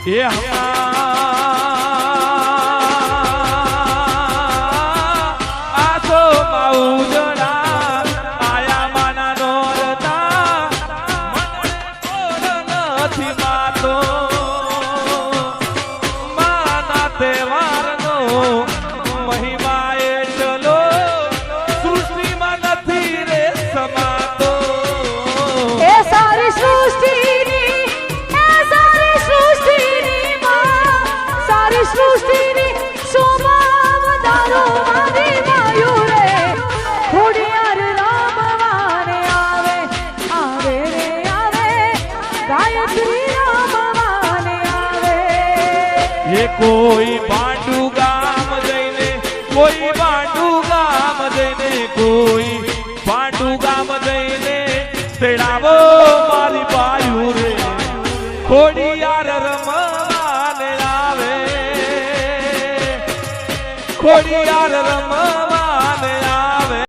એ આ તો માઉજડા આયા માના નોરતા મને નથી માતો માના તહેવારનો મહિમા એટલો સૃષ્ટિમાં નથી રે સમાતો એ સારી સૃષ્ટિની સૃષ્ટિની શોભા વધારો મારી માયું રે ખોડિયાર રામવાને આવે આવે રે આવે ગાયત્રી રામવાને આવે એ કોઈ પાંડુ ગામ જઈને કોઈ પાંડુ ગામ જઈને કોઈ પાંડુ ગામ જઈને તેડાવો મારી બાયુ રે ખોડિયાર રમવાને આવે ખોડિયાર રમવાને